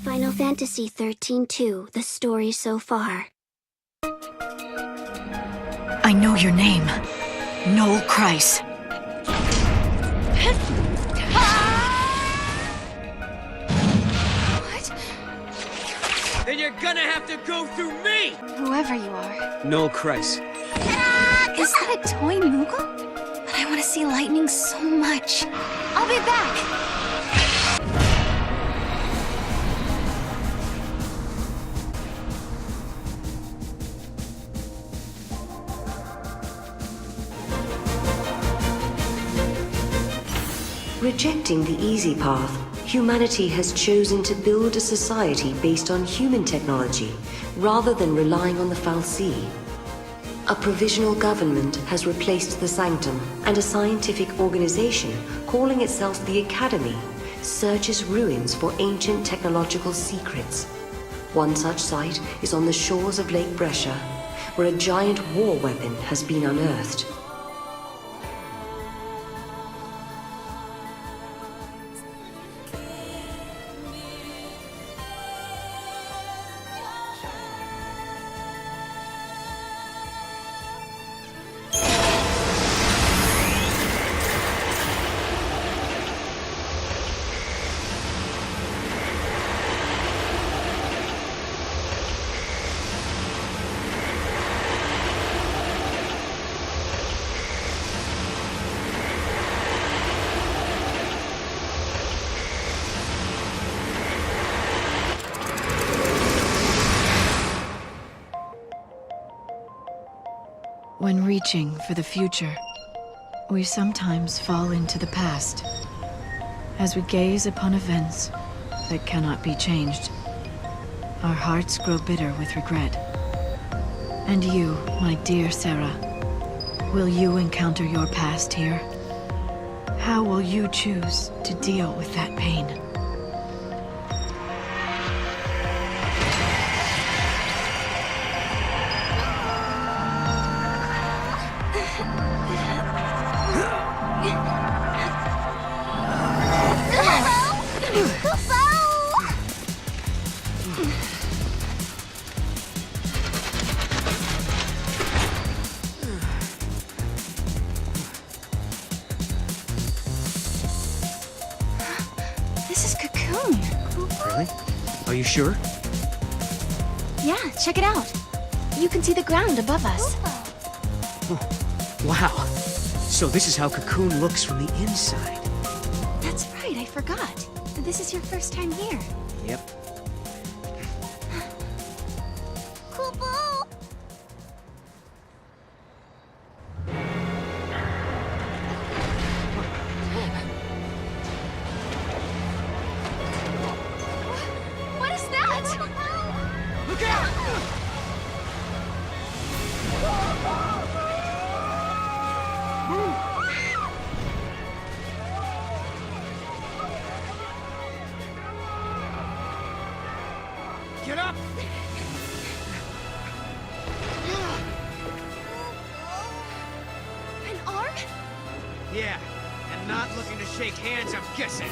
Final Fantasy XIII-2, the story so far. I know your name. Noel Kreis. What? Then you're gonna have to go through me! Whoever you are. Noel Kreis. Is that a toy Moogle? But I want to see lightning so much. I'll be back! Rejecting the easy path, humanity has chosen to build a society based on human technology, rather than relying on the fal'Cie. A provisional government has replaced the Sanctum, and a scientific organization, calling itself the Academy, searches ruins for ancient technological secrets. One such site is on the shores of Lake Brescia, where a giant war weapon has been unearthed. When reaching for the future, we sometimes fall into the past. As we gaze upon events that cannot be changed, our hearts grow bitter with regret. And you, my dear Serah, will you encounter your past here? How will you choose to deal with that pain? This is Cocoon. Really? Are you sure? Yeah, check it out. You can see the ground above us. Wow. So this is how Cocoon looks from the inside. That's right, I forgot. This is your first time here. Yep. What is that? Look out! Get up! An arm? Yeah, and not looking to shake hands, I'm guessing.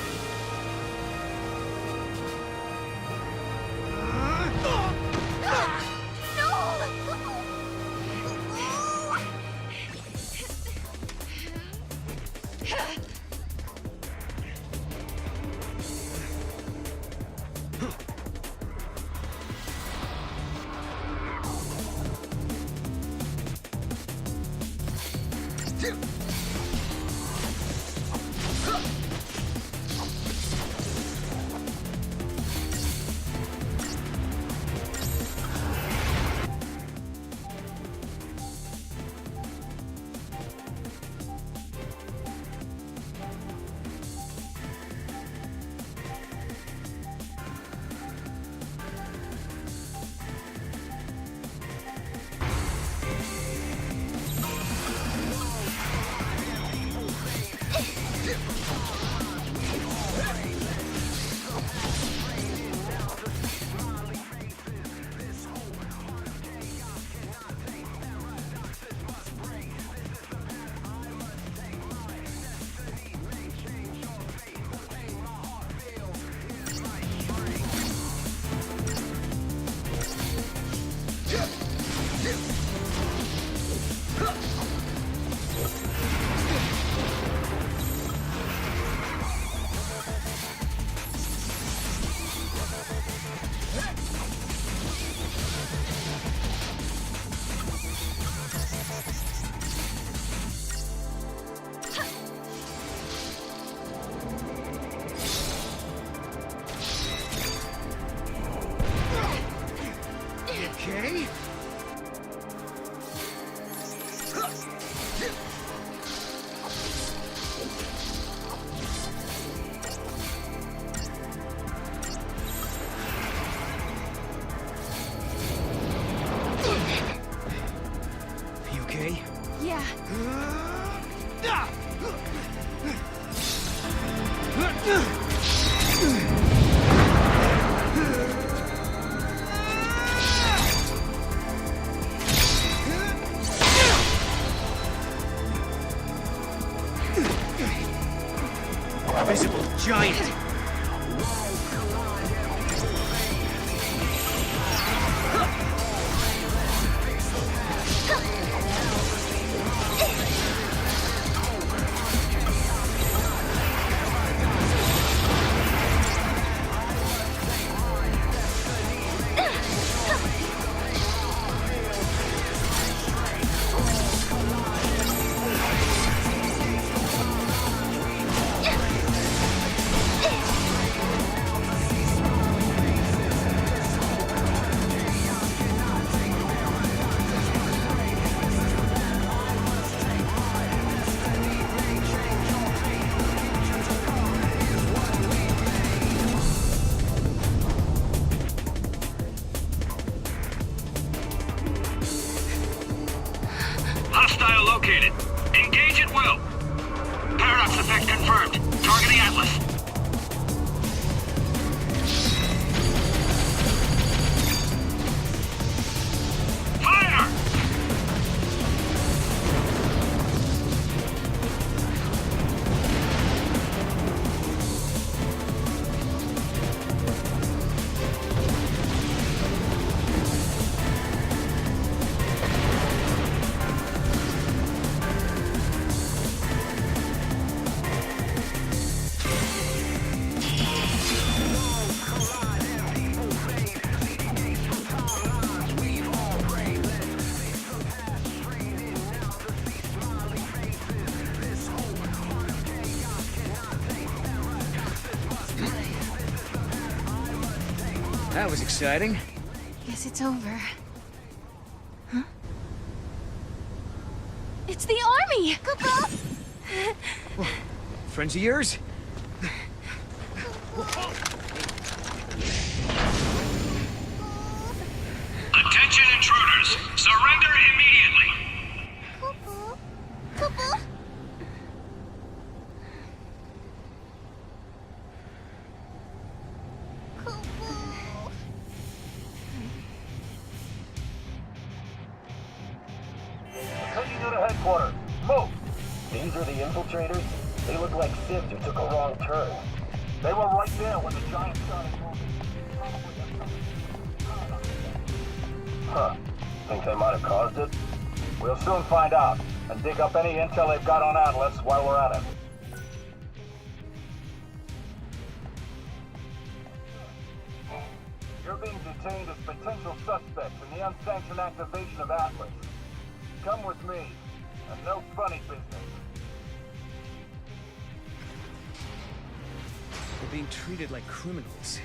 okay? You okay? Yeah. Visible giant! Hostile located. Engage at will. Paradox effect confirmed. Targeting Atlas. Fire! That was exciting. Guess it's over. Huh? It's the army! Cocoon! Friends of yours? Attention intruders. Surrender immediately. Taking you to headquarters. Move! These are the infiltrators. They look like Siths who took a wrong turn. They were right there when the giant started moving. Huh. Think they might have caused it? We'll soon find out, and dig up any intel they've got on Atlas while we're at it. You're being detained as potential suspects in the unsanctioned activation of Atlas. Come with me, and no funny business. We're being treated like criminals.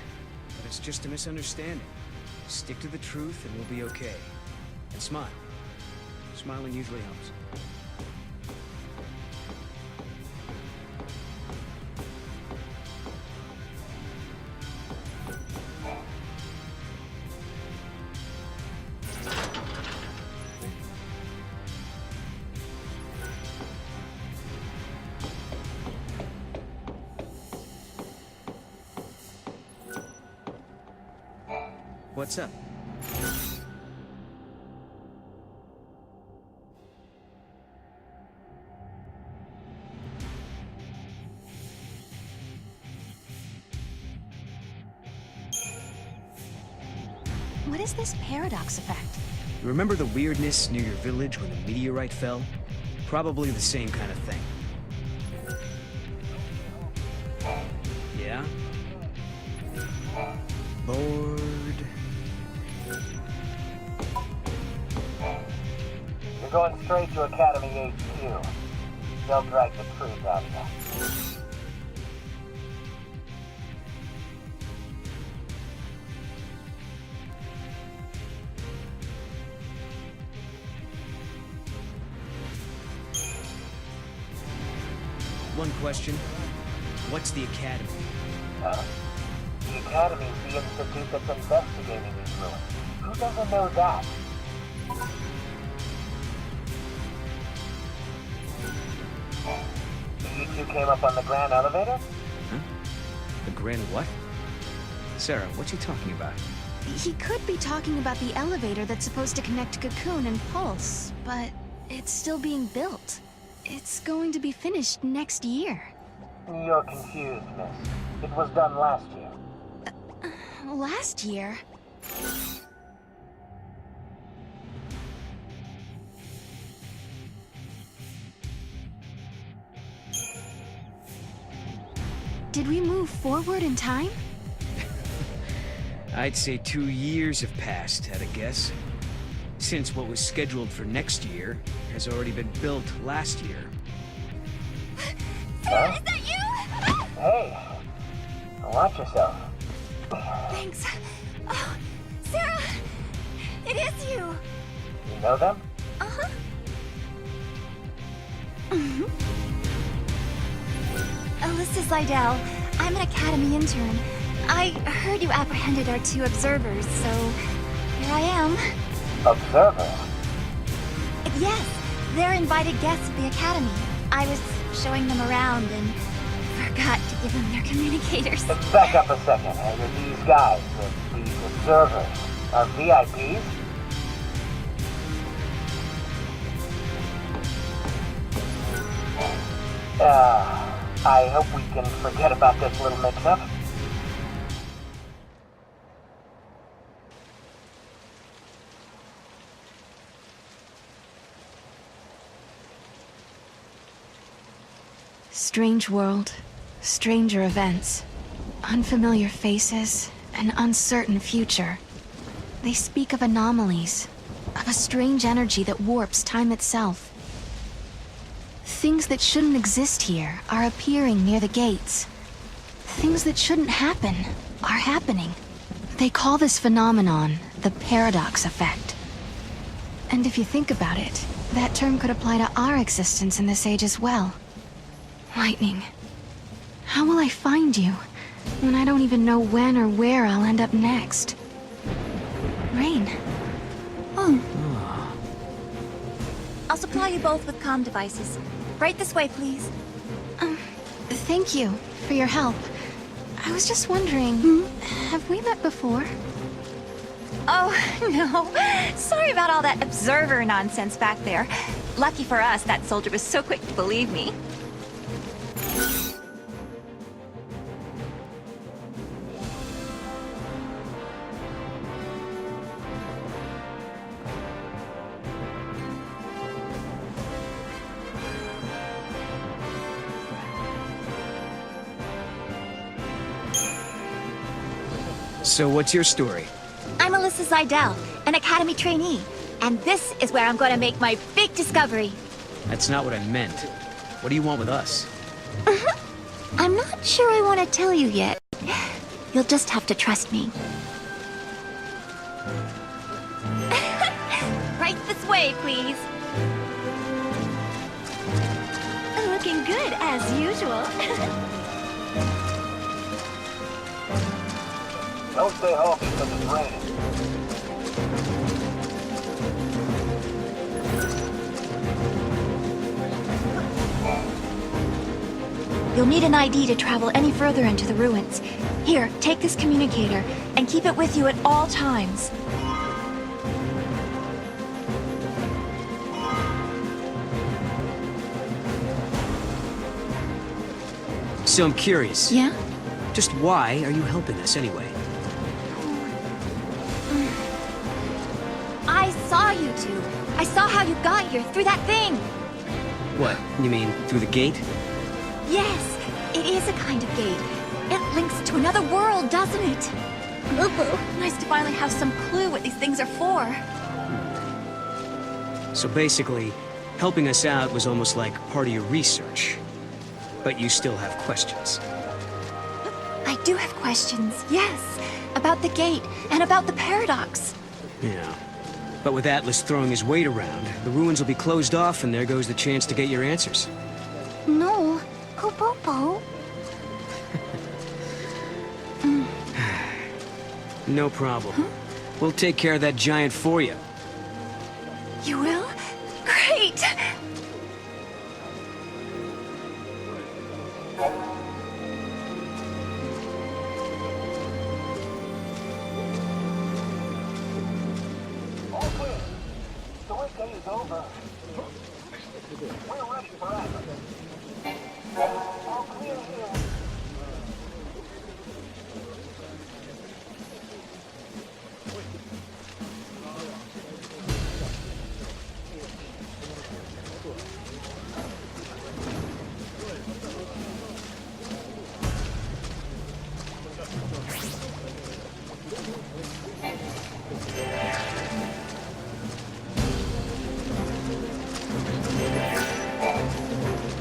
But it's just a misunderstanding. Stick to the truth and we'll be okay. And smile. Smiling usually helps. What's up? What is this paradox effect? You remember the weirdness near your village when the meteorite fell? Probably the same kind of thing. Yeah? Bored? You're going straight to Academy HQ. They'll drag the truth out of you. One question. What's the Academy? Huh? The Academy's the institute that's investigating these ruins. Who doesn't know that? You two came up on the grand elevator? Huh? The Grand what? Serah, what you talking about? He could be talking about the elevator that's supposed to connect Cocoon and Pulse, but it's still being built. It's going to be finished next year. You're confused, miss. It was done last year. Last year? Did we move forward in time? I'd say 2 years have passed, at a guess. Since what was scheduled for next year has already been built last year. Huh? Is that you? Hey! Watch yourself. Thanks. Oh, Serah! It is you! You know them? Uh-huh. Alyssa Seidel. I'm an Academy intern. I heard you apprehended our 2 observers, so here I am. Observer? Yes, they're invited guests of the Academy. I was showing them around and forgot to give them their communicators. Back up a second. These guys, these observers, are VIPs? I hope we can forget about this little mix-up. Strange world, stranger events, unfamiliar faces, an uncertain future. They speak of anomalies, of a strange energy that warps time itself. Things that shouldn't exist here are appearing near the gates. Things that shouldn't happen are happening. They call this phenomenon the paradox effect. And if you think about it, that term could apply to our existence in this age as well. Lightning. How will I find you when I don't even know when or where I'll end up next? Rain. Oh. I'll supply you both with comm devices. Right this way, please. Thank you for your help. I was just wondering, have we met before? Oh, no. Sorry about all that observer nonsense back there. Lucky for us, that soldier was so quick to believe me. So what's your story? I'm Alyssa Seidel, an Academy trainee, and this is where I'm going to make my big discovery. That's not what I meant. What do you want with us? I'm not sure I want to tell you yet. You'll just have to trust me. Right this way, please. Looking good, as usual. Don't stay home because it's raining. You'll need an ID to travel any further into the ruins. Here, take this communicator, and keep it with you at all times. So I'm curious. Yeah? Just why are you helping us anyway? I saw you two. I saw how you got here, through that thing. What, you mean through the gate? Yes, it is a kind of gate. It links to another world, doesn't it? Nice to finally have some clue what these things are for. So basically, helping us out was almost like part of your research. But you still have questions. I do have questions, yes. About the gate, and about the paradox. Yeah. But with Atlas throwing his weight around, the ruins will be closed off and there goes the chance to get your answers. No, hope Popo. No problem. We'll take care of that giant for you. You will? Great! All clear. The workday is over. We're ready for action. All clear here.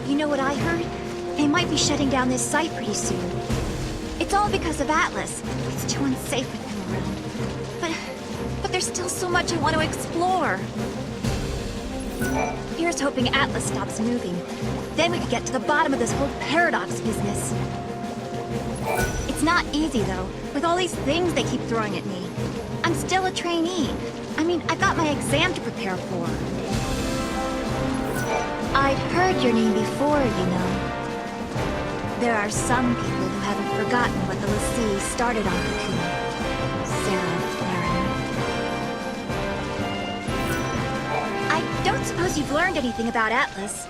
You know what I heard? They might be shutting down this site pretty soon. It's all because of Atlas. It's too unsafe with him around. But there's still so much I want to explore. Here's hoping Atlas stops moving. Then we could get to the bottom of this whole paradox business. It's not easy, though, with all these things they keep throwing at me. I'm still a trainee. I mean, I've got my exam to prepare for. I'd heard your name before, you know. There are some people who haven't forgotten what the Lassie started on Cocoon. Serah, I don't suppose you've learned anything about Atlas.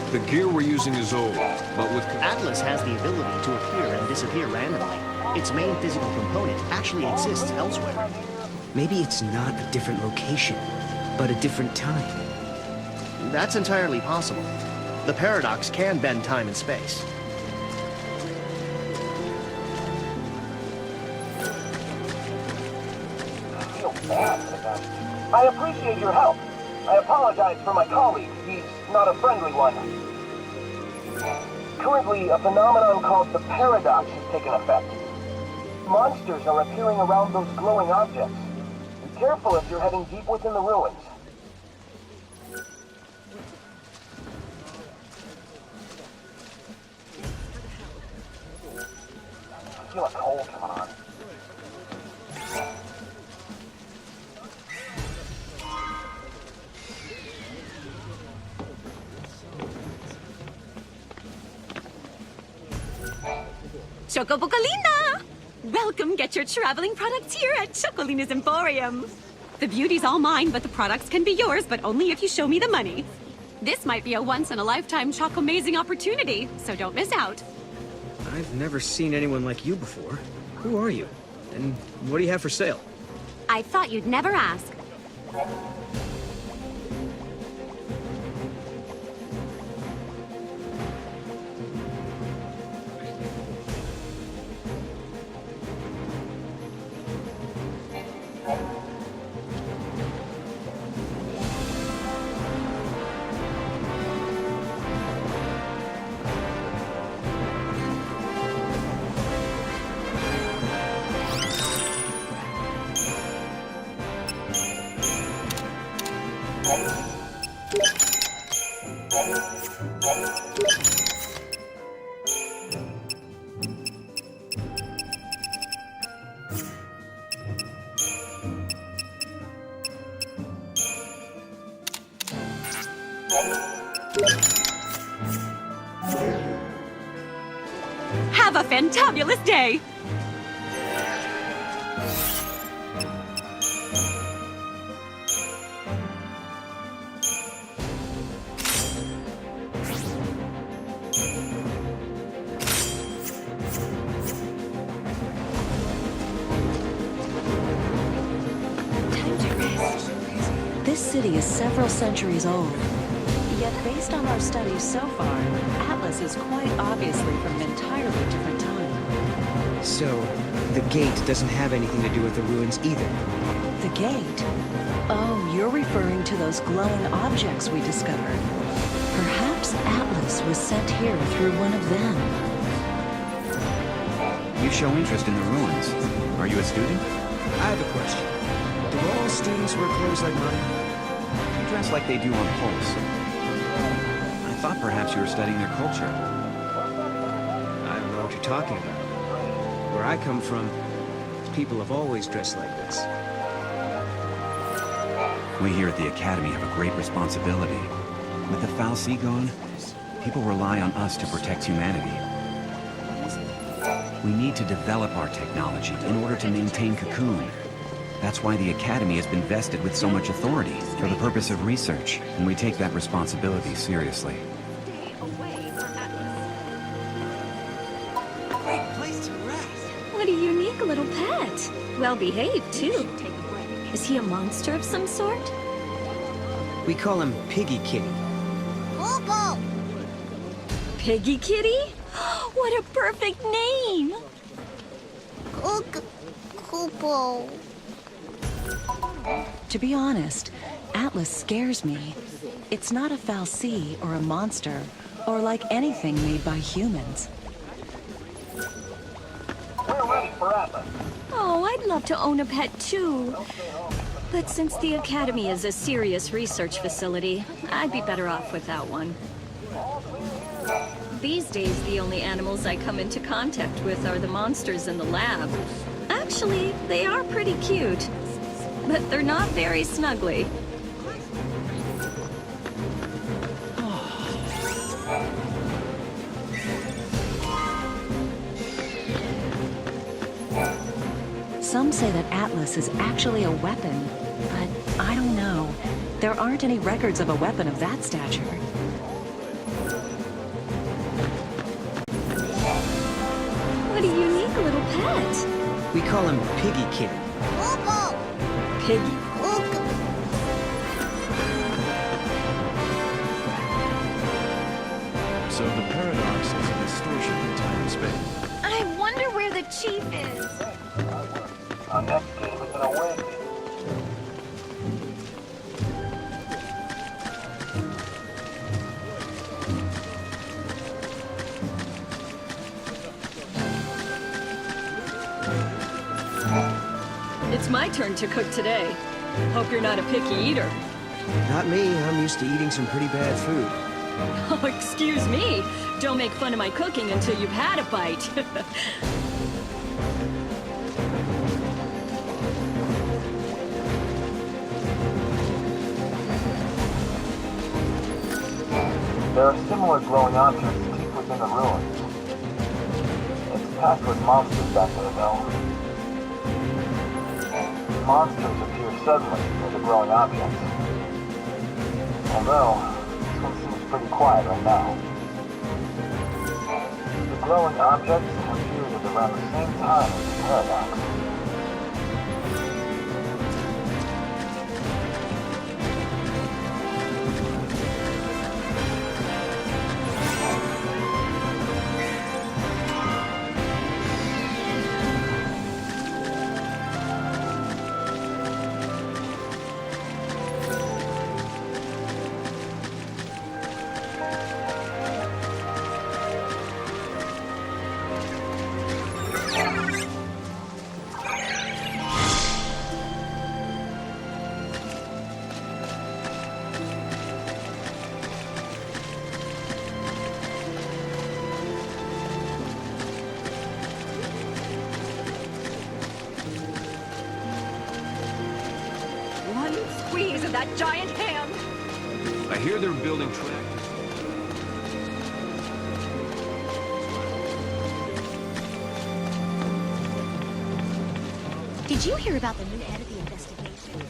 The gear we're using is old, but with... Atlas has the ability to appear and disappear randomly. Its main physical component actually exists elsewhere. Maybe it's not a different location, but a different time. That's entirely possible. The paradox can bend time and space. I feel bad for them. I appreciate your help. I apologize for my colleague. He's not a friendly one. Currently, a phenomenon called the paradox has taken effect. Monsters are appearing around those glowing objects. Be careful if you're heading deep within the ruins. I feel a cold coming on. Chocobocolina! Welcome, get your traveling products here at Chocolina's Emporium. The beauty's all mine, but the products can be yours, but only if you show me the money. This might be a once-in-a-lifetime choc-amazing opportunity, so don't miss out. I've never seen anyone like you before. Who are you? And what do you have for sale? I thought you'd never ask. Have a fantabulous day! This city is several centuries old. Yet based on our studies so far, Atlas is quite obviously from an entirely different time. So, the gate doesn't have anything to do with the ruins either. The gate? Oh, you're referring to those glowing objects we discovered. Perhaps Atlas was sent here through one of them. You show interest in the ruins. Are you a student? I have a question. Do all students wear clothes like mine? You dress like they do on Pulse. I thought perhaps you were studying their culture. I don't know what you're talking about. Where I come from, people have always dressed like this. We here at the Academy have a great responsibility. With the Foul Sea gone, people rely on us to protect humanity. We need to develop our technology in order to maintain Cocoon. That's why the Academy has been vested with so much authority for the purpose of research, and we take that responsibility seriously. Great place to rest. What a unique little pet. Well behaved, too. Is he a monster of some sort? We call him Piggy Kitty. Bobo! Piggy Kitty? What a perfect name! Kupo. To be honest, Atlas scares me. It's not a foul sea or a monster, or like anything made by humans. We're ready for Atlas. Oh, I'd love to own a pet too. But since the Academy is a serious research facility, I'd be better off without one. These days, the only animals I come into contact with are the monsters in the lab. Actually, they are pretty cute, but they're not very snuggly. Some say that Atlas is actually a weapon, but I don't know. There aren't any records of a weapon of that stature. What a unique little pet. We call him Piggy Kitty. Piggy. So the paradox is a distortion in time and space. I wonder where the chief is. Our next game is an away game. It's my turn to cook today. Hope you're not a picky eater. Not me. I'm used to eating some pretty bad food. Oh, excuse me. Don't make fun of my cooking until you've had a bite. There are similar glowing objects deep within the ruins. It's packed with monsters back there, though. Monsters appear suddenly near the glowing objects. Although, this one seems pretty quiet right now. The glowing objects appeared at around the same time as the paradox. that giant hand! I hear they're building tractors. Did you hear about the new head of the investigation?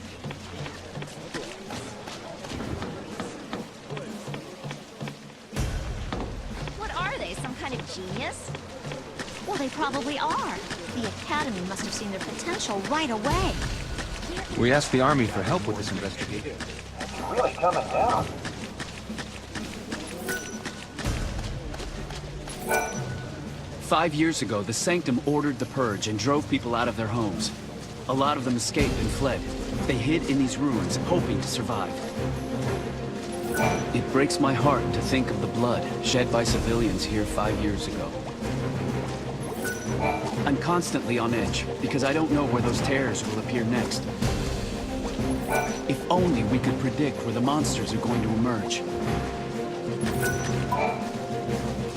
What are they, some kind of genius? Well, they probably are. The Academy must have seen their potential right away. We asked the Army for help with this investigation. It's really coming down. "5 years ago, the Sanctum ordered the Purge and drove people out of their homes. A lot of them escaped and fled. They hid in these ruins, hoping to survive. It breaks my heart to think of the blood shed by civilians here 5 years ago. I'm constantly on edge, because I don't know where those terrors will appear next. If only we could predict where the monsters are going to emerge."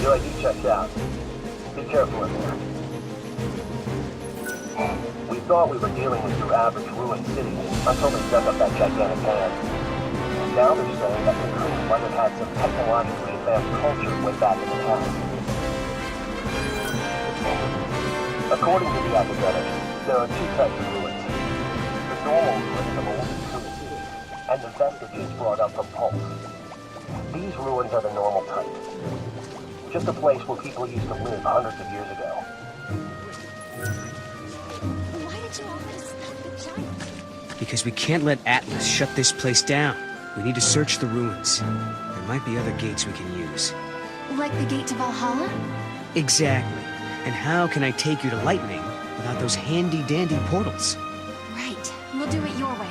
Your ID checked out. Be careful in there. We thought we were dealing with your average ruined city until they dug up that gigantic hand. Now they're saying that Cocoon might have had some technologically advanced culture way back in the past. According to the academics, there are two types of ruins. The normal ruins of old Cocoon, and the vestiges brought up from Pulse. These ruins are the normal type. Just a place where people used to live hundreds of years ago. Why did you offer to stop the giant? Because we can't let Atlas shut this place down. We need to search the ruins. There might be other gates we can use. Like the gate to Valhalla? Exactly. And how can I take you to Lightning without those handy-dandy portals? Right. We'll do it your way.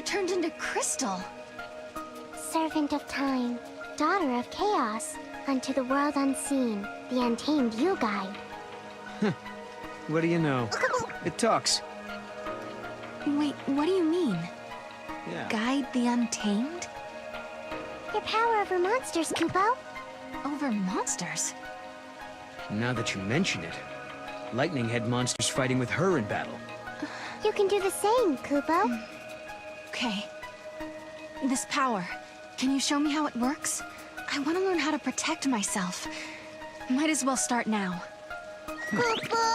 Turned into crystal. Servant of time, daughter of chaos, unto the world unseen, the untamed you guide. What do you know? It talks. Wait, what do you mean? Yeah. Guide the untamed? Your power over monsters, Kupo. Over monsters? Now that you mention it, Lightning had monsters fighting with her in battle. You can do the same, Kupo. Okay. This power, can you show me how it works? I want to learn how to protect myself. Might as well start now. Kupo?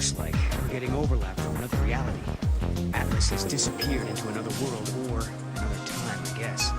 looks like we're getting overlap from another reality. Atlas has disappeared into another world or another time, I guess.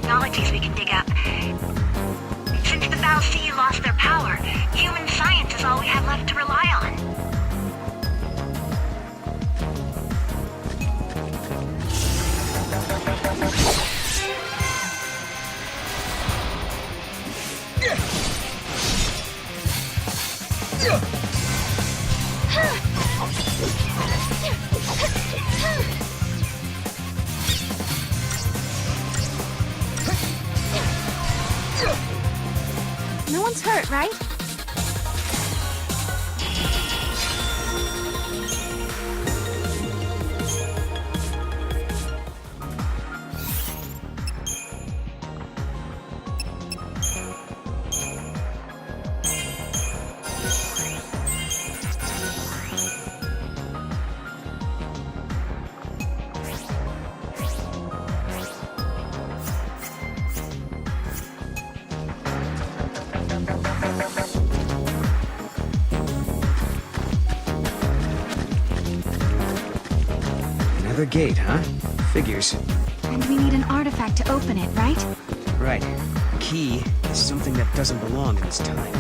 technologies we can dig up. Since the Val C lost their power, human science is all we have left to rely on. No one's hurt, right? Another gate, huh? Figures. And we need an artifact to open it, right? Right. Key is something that doesn't belong in this time.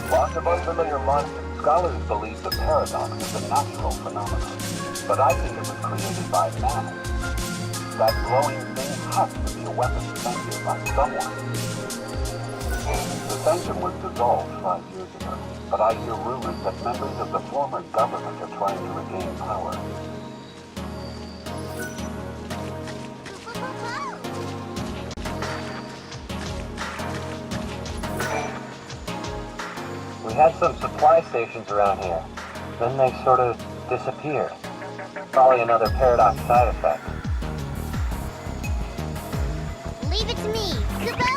Lots of unfamiliar monsters. Scholars believe the paradox is a natural phenomenon, but I think it was created by man. That glowing thing has to be a weapon invented by someone. The sanctum was dissolved 5 years ago, but I hear rumors that members of the former government are trying to regain power. We had some supply stations around here. Then they sort of disappeared. Probably another paradox side effect. Leave it to me. Goodbye!